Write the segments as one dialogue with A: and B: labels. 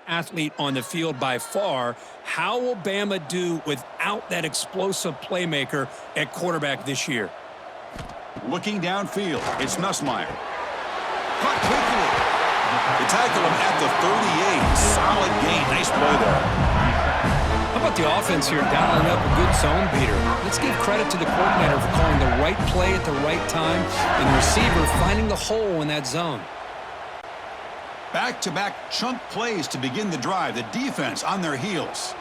A: athlete on the field by far. How will Bama do without that explosive playmaker at quarterback this year?
B: Looking downfield, it's Nussmeier. Caught quickly. They tackle him at the 38. Solid gain. Nice play there.
A: How about the offense here dialing up a good zone beater? Let's give credit to the coordinator for calling the right play at the right time and the receiver finding the hole in that zone.
B: Back-to-back chunk plays to begin the drive. The defense on their heels.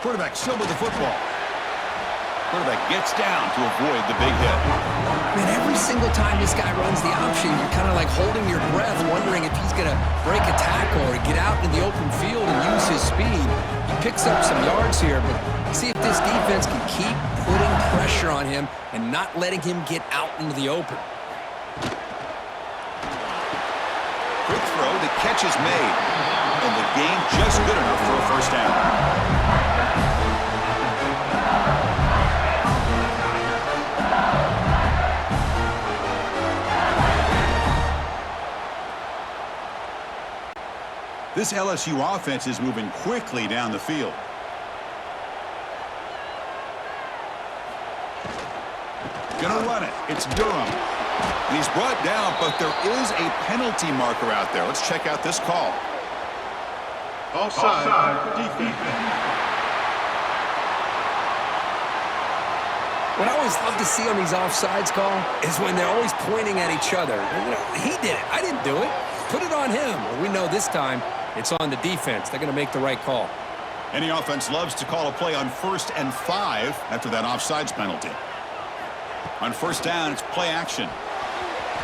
B: Quarterback still with the football. Quarterback gets down to avoid the big hit.
A: Man, every single time this guy runs the option, you're kind of like holding your breath, wondering if he's going to break a tackle or get out into the open field and use his speed. He picks up some yards here, but see if this defense can keep putting pressure on him and not letting him get out into the open.
B: Quick throw, the catch is made. And the gain just good enough for a first down. This LSU offense is moving quickly down the field. Gonna run it. It's Durham. And he's brought down, but there is a penalty marker out there. Let's check out this call. Offside. Defense.
A: What I always love to see on these offsides call is when they're always pointing at each other. He did it. I didn't do it. Put it on him. Well, we know this time it's on the defense. They're going to make the right call.
B: Any offense loves to call a play on 1st and 5 after that offsides penalty. On first down, it's play action.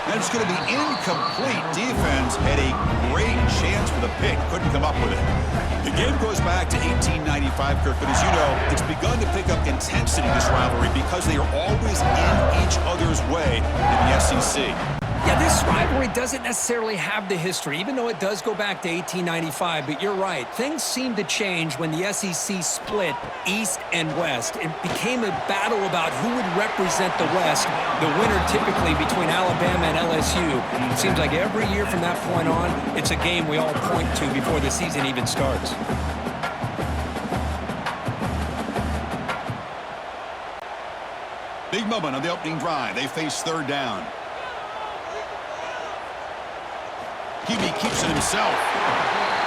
B: And it's going to be incomplete. Defense had a great chance for the pick. Couldn't come up with it. The game goes back to 1895, Kirk. But as you know, it's begun to pick up intensity, this rivalry, because they are always in each other's way in the SEC.
A: Yeah, this rivalry doesn't necessarily have the history, even though it does go back to 1895. But you're right. Things seemed to change when the SEC split East and West. It became a battle about who would represent the West, the winner typically between Alabama and LSU. It seems like every year from that point on, it's a game we all point to before the season even starts.
B: Big moment on the opening drive. They face third down. QB keeps it himself.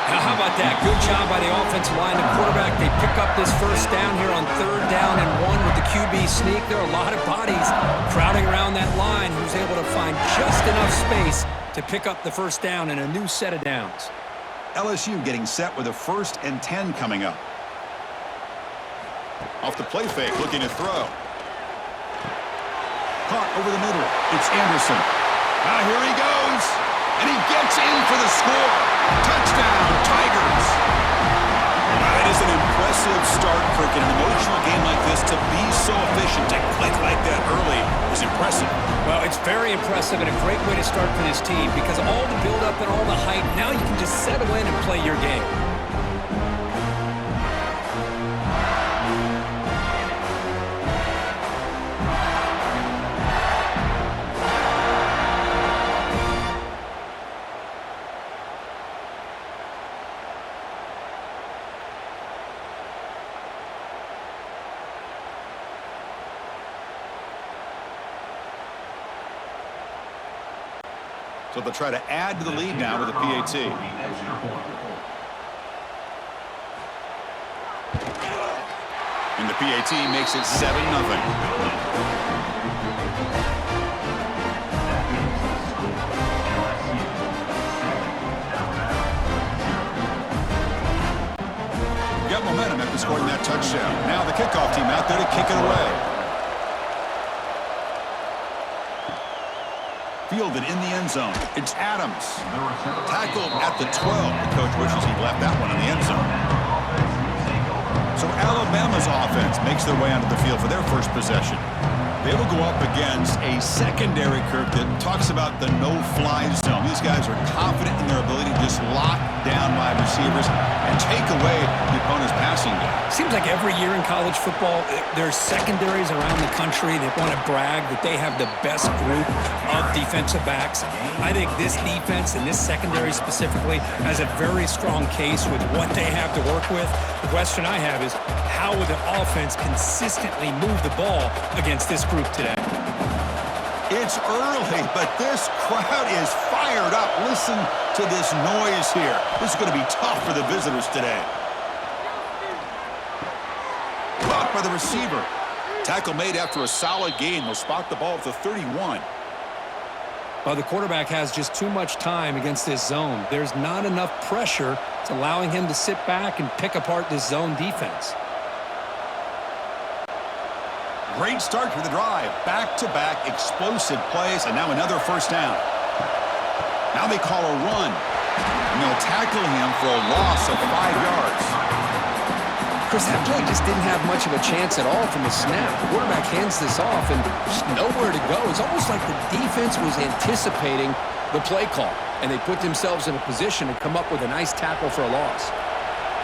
A: Now, how about that? Good job by the offensive line. The quarterback, they pick up this first down here on 3rd down and 1 with the QB sneak. There are a lot of bodies crowding around that line. He was able to find just enough space to pick up the first down and a new set of downs.
B: LSU getting set with a 1st and 10 coming up. Off the play fake, looking to throw. Caught over the middle. It's Anderson. Now here he goes. And he gets in for the score. Touchdown, Tigers. That is an impressive start, Kirk. In an emotional game like this, to be so efficient, to click like that early is impressive.
A: Well, it's very impressive and a great way to start for this team because all the build-up and all the hype, now you can just settle in and play your game.
B: So they'll try to add to the lead now with a PAT. And the PAT makes it 7-0. Got momentum after scoring that touchdown. Now the kickoff team out there to kick it away. Fielded in the end zone. It's Adams. Tackled at the 12. The coach wishes he left that one in the end zone. So Alabama's offense makes their way onto the field for their first possession. They will go up against a secondary, Kirk, that talks about the no-fly zone. These guys are confident in their ability to just lock down wide receivers and take away the opponent's passing game.
A: Seems like every year in college football, there's secondaries around the country that want to brag that they have the best group of defensive backs. I think this defense and this secondary specifically has a very strong case with what they have to work with. The question I have is, how will the offense consistently move the ball against this group today?
B: It's early, but this crowd is fired up. Listen to this noise here. This is going to be tough for the visitors today. Caught by the receiver. Tackle made after a solid gain. They'll spot the ball at the 31.
A: Well, the quarterback has just too much time against this zone. There's not enough pressure. It's allowing him to sit back and pick apart this zone defense.
B: Great start to the drive. Back-to-back explosive plays, and now another first down. Now they call a run, and they'll tackle him for a loss of 5 yards.
A: Chris, that play just didn't have much of a chance at all from the snap. The quarterback hands this off, and just nowhere to go. It's almost like the defense was anticipating the play call, and they put themselves in a position to come up with a nice tackle for a loss.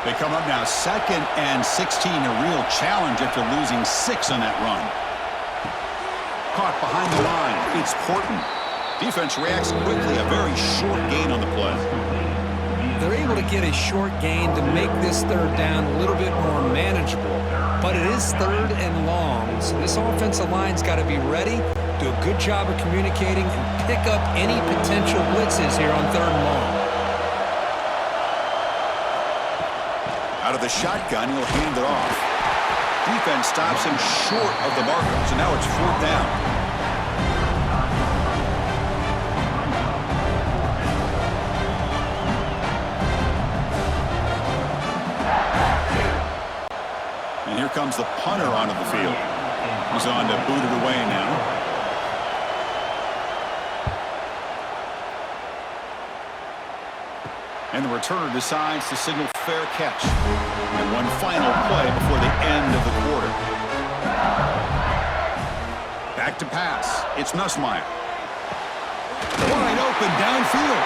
B: They come up now 2nd and 16, a real challenge after losing 6 on that run. Caught behind the line. It's Horton. Defense reacts quickly, a very short gain on the play.
A: They're able to get a short gain to make this third down a little bit more manageable, but it is 3rd and long, so this offensive line's got to be ready, do a good job of communicating, and pick up any potential blitzes here on 3rd and long.
B: Out of the shotgun, he'll hand it off. Defense stops him short of the marker, so now it's 4th down. And here comes the punter onto the field. He's on to boot it away now. And the returner decides to signal fair catch. And one final play before the end of the quarter. Back to pass. It's Nussmeier. Wide open downfield.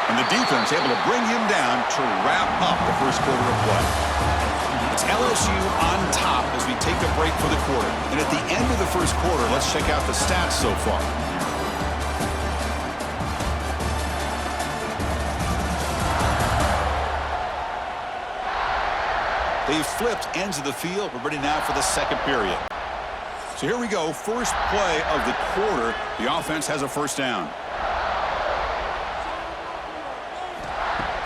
B: And the defense able to bring him down to wrap up the first quarter of play. It's LSU on top as we take a break for the quarter. And at the end of the first quarter, let's check out the stats so far. They've flipped ends of the field. We're ready now for the second period. So here we go. First play of the quarter. The offense has a first down.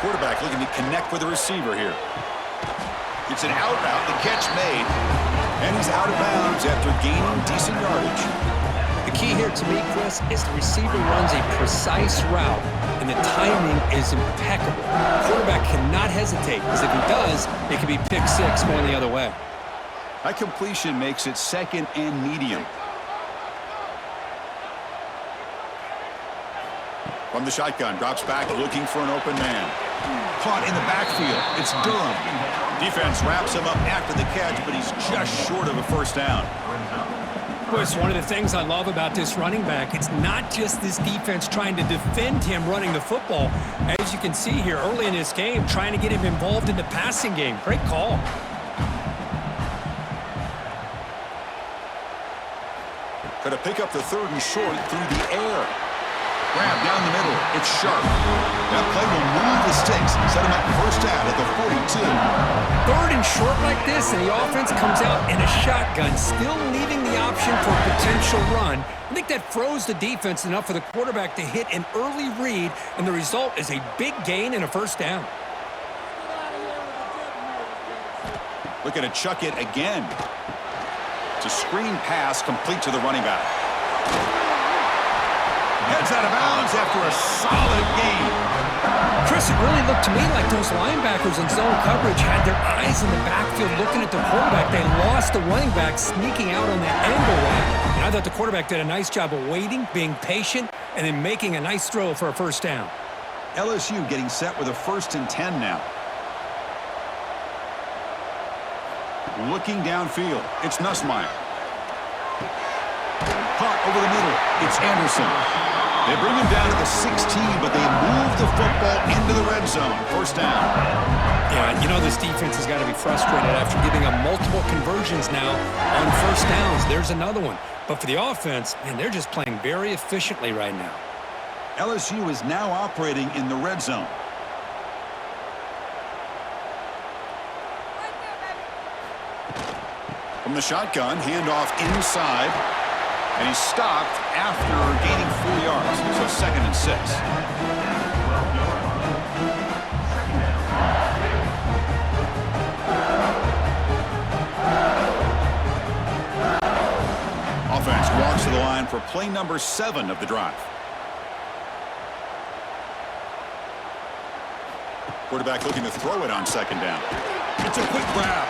B: Quarterback looking to connect with the receiver here. It's an out route. The catch made. And he's out of bounds after gaining decent yardage.
A: The key here to me, Chris, is the receiver runs a precise route, and the timing is impeccable. The quarterback cannot hesitate, because if he does, it could be pick 6 going the other way.
B: That completion makes it 2nd and medium. From the shotgun, drops back looking for an open man. Caught in the backfield. It's Durham. Defense wraps him up after the catch, but he's just short of a first down.
A: Of course, one of the things I love about this running back, it's not just this defense trying to defend him running the football. As you can see here early in this game, trying to get him involved in the passing game. Great call.
B: Going to pick up the 3rd and short through the air. Grab down the middle. It's Sharp. That play will move the sticks. Set him up first down at the 42.
A: 3rd and short like this, and the offense comes out in a shotgun, still leaving the option for a potential run. I think that froze the defense enough for the quarterback to hit an early read, and the result is a big gain and a first down.
B: Looking to chuck it again. It's a screen pass complete to the running back. Heads out of bounds after a solid gain.
A: Chris, it really looked to me like those linebackers in zone coverage had their eyes in the backfield looking at the quarterback. They lost the running back sneaking out on that angle route. And I thought the quarterback did a nice job of waiting, being patient, and then making a nice throw for a first down.
B: LSU getting set with a 1st and 10 now. Looking downfield. It's Nussmeier. Caught over the middle. It's Anderson. They bring him down to the 16, but they move the football into the red zone. First down.
A: Yeah, you know this defense has got to be frustrated after giving up multiple conversions now on first downs. There's another one. But for the offense, man, they're just playing very efficiently right now.
B: LSU is now operating in the red zone. From the shotgun, handoff inside. And he's stopped after gaining 4 yards. So 2nd and 6. Offense walks to the line for play number 7 of the drive. Quarterback looking to throw it on 2nd down. It's a quick grab.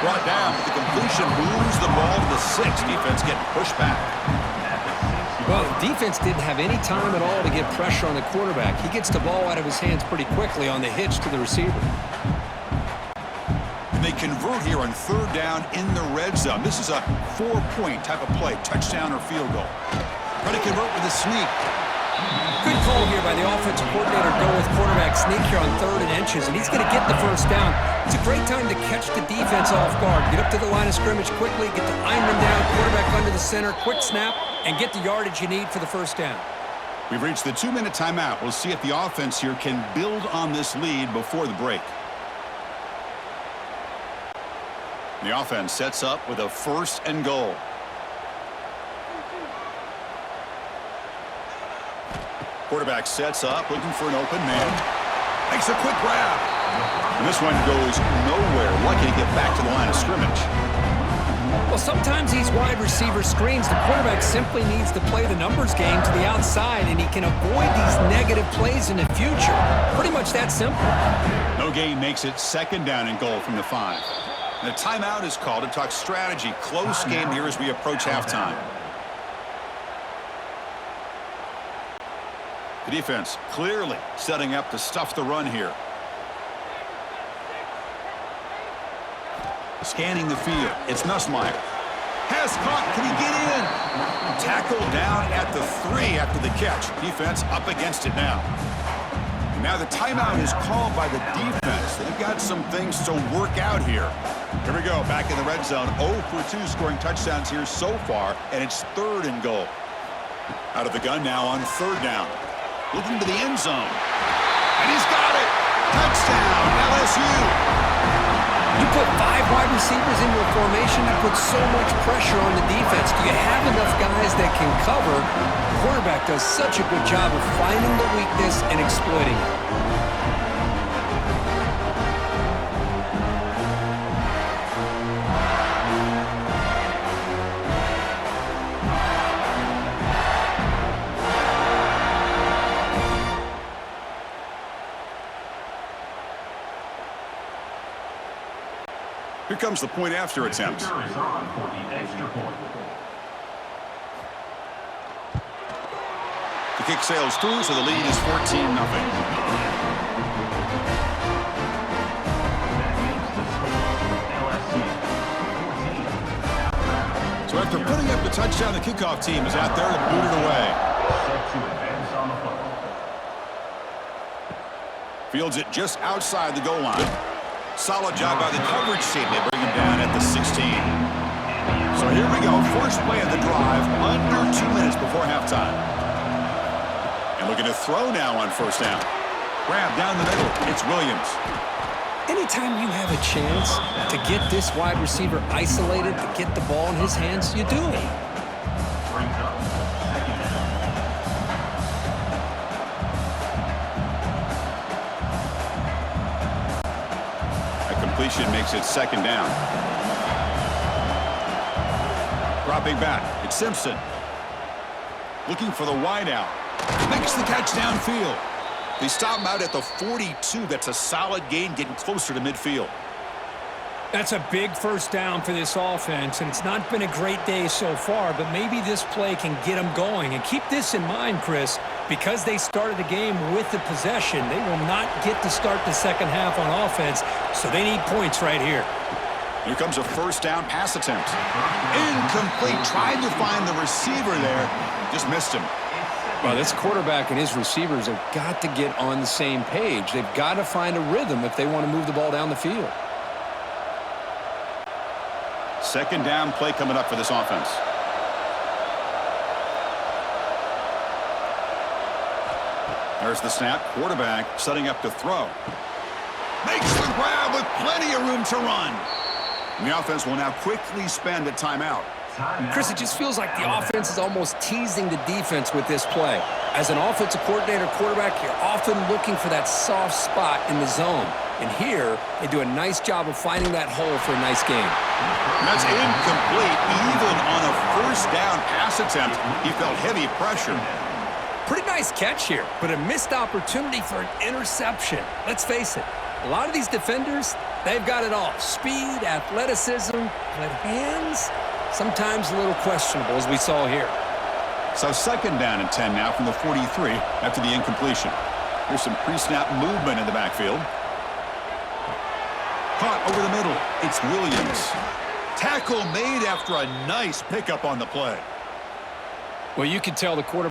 B: Brought down, but the completion moves the ball to the 6. Defense getting pushed back.
A: Well, the defense didn't have any time at all to get pressure on the quarterback. He gets the ball out of his hands pretty quickly on the hitch to the receiver.
B: And they convert here on 3rd down in the red zone. This is a 4-point type of play, touchdown or field goal. Try to convert with a sneak.
A: Good call here by the offensive coordinator. Go with quarterback sneak here on 3rd and inches, and he's going to get the first down. It's a great time to catch the defense off guard. Get up to the line of scrimmage quickly, get the lineman down, quarterback under the center, quick snap, and get the yardage you need for the first down.
B: We've reached the 2-minute timeout. We'll see if the offense here can build on this lead before the break. The offense sets up with a 1st and goal. Quarterback sets up, looking for an open man. Makes a quick grab. And this one goes nowhere. Lucky to get back to the line of scrimmage.
A: Well, sometimes these wide receiver screens, the quarterback simply needs to play the numbers game to the outside, and he can avoid these negative plays in the future. Pretty much that simple.
B: No gain makes it 2nd down and goal from the 5. And a timeout is called to talk strategy. Close game here as we approach halftime. The defense clearly setting up to stuff the run here. Scanning the field. It's Nussmeier. Has caught. Can he get in? Tackled down at the 3 after the catch. Defense up against it now. And now the timeout is called by the defense. They've got some things to work out here. Here we go. Back in the red zone. 0 for 2 scoring touchdowns here so far. And it's 3rd and goal. Out of the gun now on 3rd down. Looking to the end zone. And he's got it. Touchdown, LSU.
A: You put 5 wide receivers into a formation, you put so much pressure on the defense. Do you have enough guys that can cover? The quarterback does such a good job of finding the weakness and exploiting it.
B: Here comes the point after attempt. The kick sails through, so the lead is 14-0. So after putting up the touchdown, the kickoff team is out there to boot it away. Fields it just outside the goal line. Solid job by the coverage team. They bring him down at the 16. So here we go. First play of the drive, under 2 minutes before halftime. And looking to throw now on 1st down. Grab down the middle. It's Williams.
A: Anytime you have a chance to get this wide receiver isolated, to get the ball in his hands, you do it.
B: Completion makes it 2nd down. Dropping back, it's Simpson. Looking for the wideout. Makes the catch downfield. They stop him out at the 42. That's a solid gain, getting closer to midfield.
A: That's a big first down for this offense, and it's not been a great day so far, but maybe this play can get them going. And keep this in mind, Chris, because they started the game with the possession, they will not get to start the second half on offense, so they need points right here.
B: Here comes a 1st down pass attempt. Incomplete. Tried to find the receiver there. Just missed him.
A: Well, this quarterback and his receivers have got to get on the same page. They've got to find a rhythm if they want to move the ball down the field.
B: Second down play coming up for this offense. There's the snap. Quarterback setting up to throw. Makes the grab with plenty of room to run. And the offense will now quickly spend a timeout.
A: Chris, it just feels like the offense is almost teasing the defense with this play. As an offensive coordinator quarterback, you're often looking for that soft spot in the zone. And here, they do a nice job of finding that hole for a nice gain.
B: That's incomplete. Even on a first down pass attempt, he felt heavy pressure.
A: Pretty nice catch here, but a missed opportunity for an interception. Let's face it, a lot of these defenders, they've got it all. Speed, athleticism, but hands, sometimes a little questionable, as we saw here.
B: So second down and 10 now from the 43 after the incompletion. Here's some pre-snap movement in the backfield. Caught over the middle. It's Williams. Tackle made after a nice pickup on the play.
A: Well, you can tell the quarterback